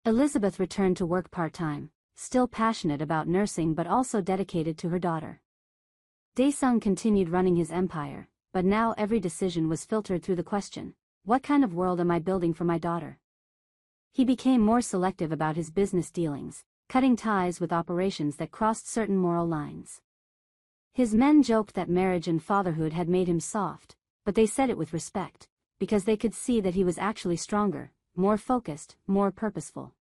Elizabeth returned to work part-time, still passionate about nursing but also dedicated to her daughter. Daesung continued running his empire, but now every decision was filtered through the question, what kind of world am I building for my daughter? He became more selective about his business dealings, cutting ties with operations that crossed certain moral lines. His men joked that marriage and fatherhood had made him soft, but they said it with respect, because they could see that he was actually stronger, more focused, more purposeful.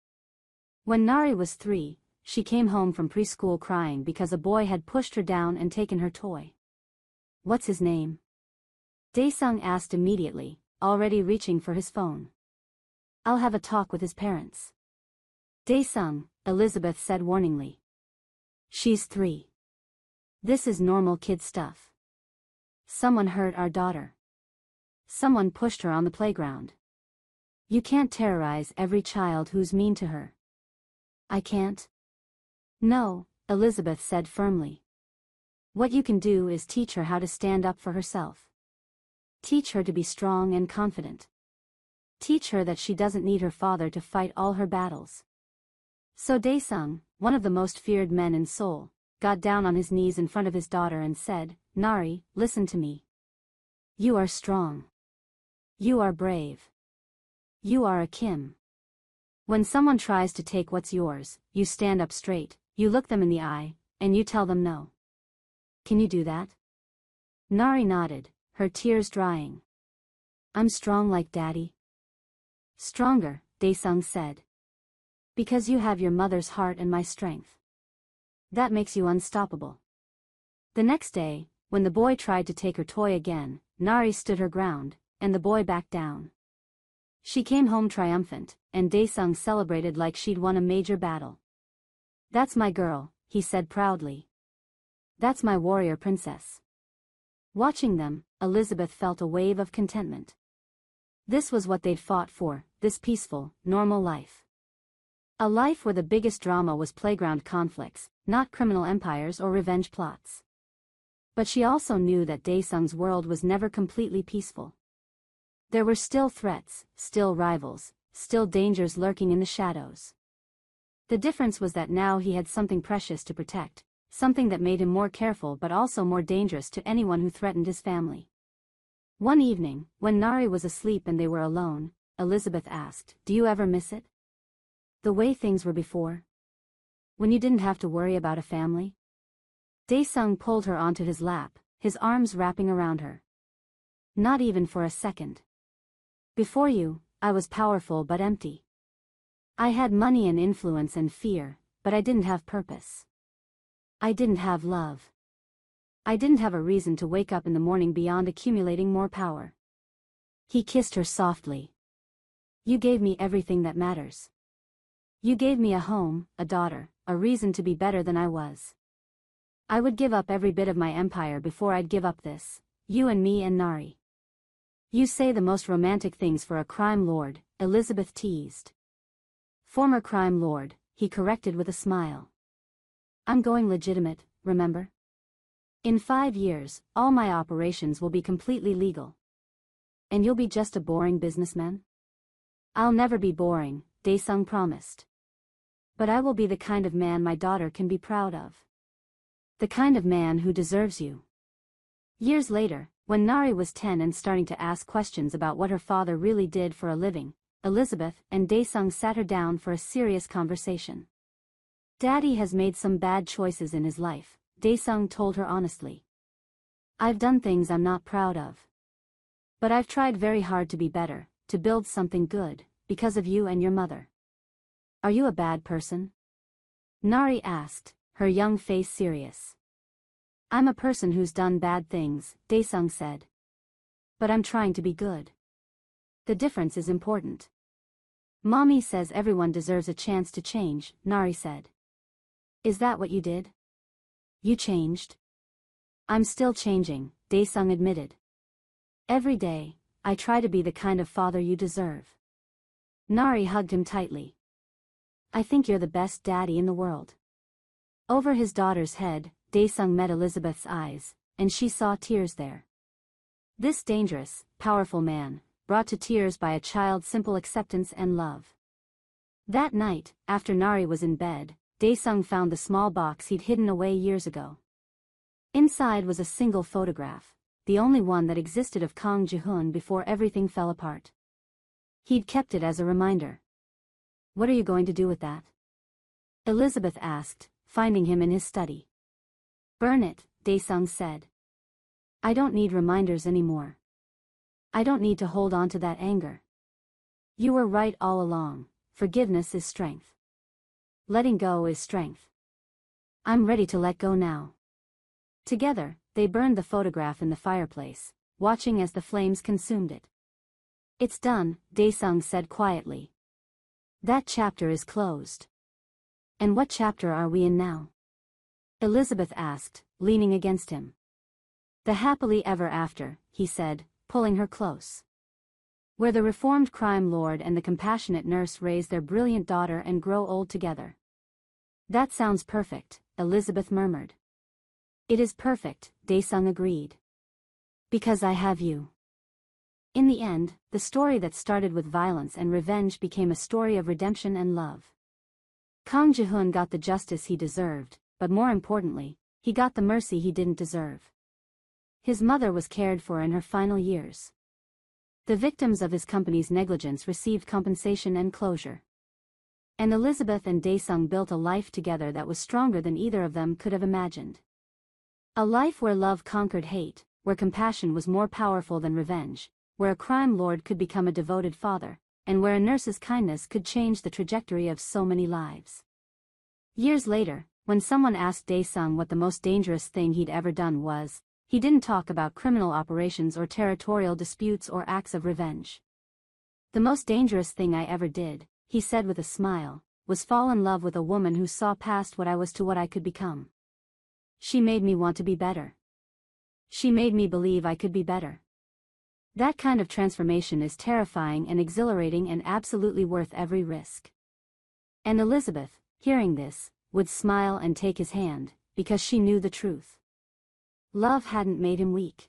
When Nari was 3, she came home from preschool crying because a boy had pushed her down and taken her toy. What's his name? Daesung asked immediately, already reaching for his phone. I'll have a talk with his parents. Daesung, Elizabeth said warningly. She's 3. This is normal kid stuff. Someone hurt our daughter. Someone pushed her on the playground. You can't terrorize every child who's mean to her. I can't? No, Elizabeth said firmly. What you can do is teach her how to stand up for herself. Teach her to be strong and confident. Teach her that she doesn't need her father to fight all her battles. So Daesung, one of the most feared men in Seoul, got down on his knees in front of his daughter and said, Nari, listen to me. You are strong. You are brave. You are a Kim. When someone tries to take what's yours, you stand up straight, you look them in the eye, and you tell them no. Can you do that? Nari nodded, her tears drying. I'm strong like Daddy. Stronger, Daesung said. Because you have your mother's heart and my strength. That makes you unstoppable. The next day, when the boy tried to take her toy again, Nari stood her ground, and the boy backed down. She came home triumphant, and Daesung celebrated like she'd won a major battle. That's my girl, he said proudly. That's my warrior princess. Watching them, Elizabeth felt a wave of contentment. This was what they'd fought for, this peaceful, normal life. A life where the biggest drama was playground conflicts, not criminal empires or revenge plots. But she also knew that Daesung's world was never completely peaceful. There were still threats, still rivals, still dangers lurking in the shadows. The difference was that now he had something precious to protect, something that made him more careful but also more dangerous to anyone who threatened his family. One evening, when Nari was asleep and they were alone, Elizabeth asked, Do you ever miss it? The way things were before? When you didn't have to worry about a family? Daesung pulled her onto his lap, his arms wrapping around her. Not even for a second. Before you, I was powerful but empty. I had money and influence and fear, but I didn't have purpose. I didn't have love. I didn't have a reason to wake up in the morning beyond accumulating more power. He kissed her softly. You gave me everything that matters. You gave me a home, a daughter, a reason to be better than I was. I would give up every bit of my empire before I'd give up this, you and me and Nari. You say the most romantic things for a crime lord, Elizabeth teased. Former crime lord, he corrected with a smile. I'm going legitimate, remember? In 5 years, all my operations will be completely legal. And you'll be just a boring businessman? I'll never be boring, Daesung promised. But I will be the kind of man my daughter can be proud of. The kind of man who deserves you. Years later, when Nari was 10 and starting to ask questions about what her father really did for a living, Elizabeth and Daesung sat her down for a serious conversation. Daddy has made some bad choices in his life, Daesung told her honestly. I've done things I'm not proud of. But I've tried very hard to be better, to build something good, because of you and your mother. Are you a bad person? Nari asked, her young face serious. I'm a person who's done bad things, Daesung said. But I'm trying to be good. The difference is important. Mommy says everyone deserves a chance to change, Nari said. Is that what you did? You changed? I'm still changing, Daesung admitted. Every day, I try to be the kind of father you deserve. Nari hugged him tightly. I think you're the best daddy in the world. Over his daughter's head, Daesung met Elizabeth's eyes, and she saw tears there. This dangerous, powerful man, brought to tears by a child's simple acceptance and love. That night, after Nari was in bed, Daesung found the small box he'd hidden away years ago. Inside was a single photograph, the only one that existed of Kang Ji-hoon before everything fell apart. He'd kept it as a reminder. What are you going to do with that? Elizabeth asked, finding him in his study. Burn it, Daesung said. I don't need reminders anymore. I don't need to hold on to that anger. You were right all along, forgiveness is strength. Letting go is strength. I'm ready to let go now. Together, they burned the photograph in the fireplace, watching as the flames consumed it. It's done, Daesung said quietly. That chapter is closed. And what chapter are we in now? Elizabeth asked, leaning against him. The happily ever after, he said, pulling her close. Where the reformed crime lord and the compassionate nurse raise their brilliant daughter and grow old together. That sounds perfect, Elizabeth murmured. It is perfect, Daesung agreed. Because I have you. In the end, the story that started with violence and revenge became a story of redemption and love. Kang Ji-hoon got the justice he deserved, but more importantly, he got the mercy he didn't deserve. His mother was cared for in her final years. The victims of his company's negligence received compensation and closure. And Elizabeth and Daesung built a life together that was stronger than either of them could have imagined. A life where love conquered hate, where compassion was more powerful than revenge, where a crime lord could become a devoted father, and where a nurse's kindness could change the trajectory of so many lives. Years later, when someone asked Daesung what the most dangerous thing he'd ever done was, he didn't talk about criminal operations or territorial disputes or acts of revenge. The most dangerous thing I ever did, he said with a smile, was fall in love with a woman who saw past what I was to what I could become. She made me want to be better. She made me believe I could be better. That kind of transformation is terrifying and exhilarating and absolutely worth every risk. And Elizabeth, hearing this, would smile and take his hand, because she knew the truth. Love hadn't made him weak.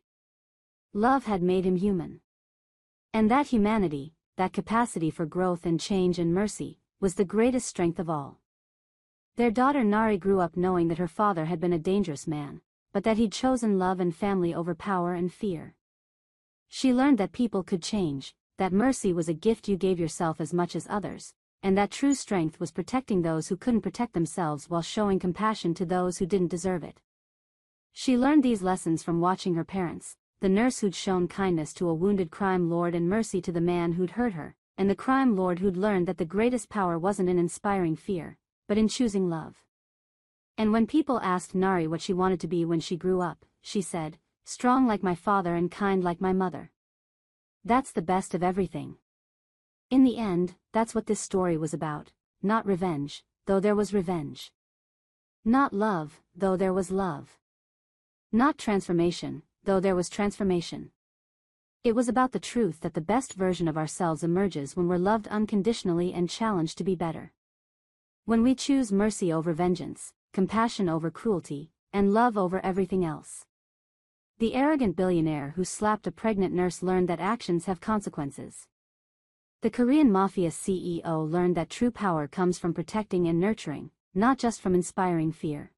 Love had made him human. And that humanity, that capacity for growth and change and mercy, was the greatest strength of all. Their daughter Nari grew up knowing that her father had been a dangerous man, but that he'd chosen love and family over power and fear. She learned that people could change, that mercy was a gift you gave yourself as much as others, and that true strength was protecting those who couldn't protect themselves while showing compassion to those who didn't deserve it. She learned these lessons from watching her parents, the nurse who'd shown kindness to a wounded crime lord and mercy to the man who'd hurt her, and the crime lord who'd learned that the greatest power wasn't in inspiring fear, but in choosing love. And when people asked Nari what she wanted to be when she grew up, she said, "Strong like my father and kind like my mother." That's the best of everything. In the end, that's what this story was about, not revenge, though there was revenge. Not love, though there was love. Not transformation, though there was transformation. It was about the truth that the best version of ourselves emerges when we're loved unconditionally and challenged to be better. When we choose mercy over vengeance, compassion over cruelty, and love over everything else. The arrogant billionaire who slapped a pregnant nurse learned that actions have consequences. The Korean Mafia CEO learned that true power comes from protecting and nurturing, not just from inspiring fear.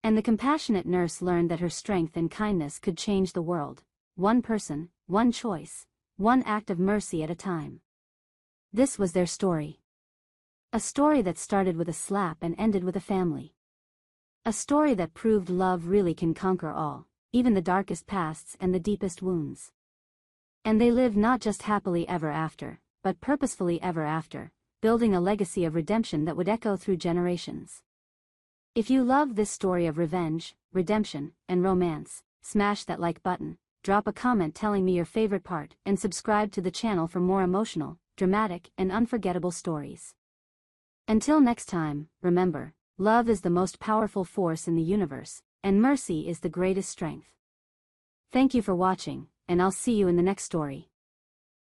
And the compassionate nurse learned that her strength and kindness could change the world, one person, one choice, one act of mercy at a time. This was their story. A story that started with a slap and ended with a family. A story that proved love really can conquer all, even the darkest pasts and the deepest wounds. And they lived not just happily ever after, but purposefully ever after, building a legacy of redemption that would echo through generations. If you love this story of revenge, redemption, and romance, smash that like button, drop a comment telling me your favorite part, and subscribe to the channel for more emotional, dramatic, and unforgettable stories. Until next time, remember, love is the most powerful force in the universe, and mercy is the greatest strength. Thank you for watching, and I'll see you in the next story.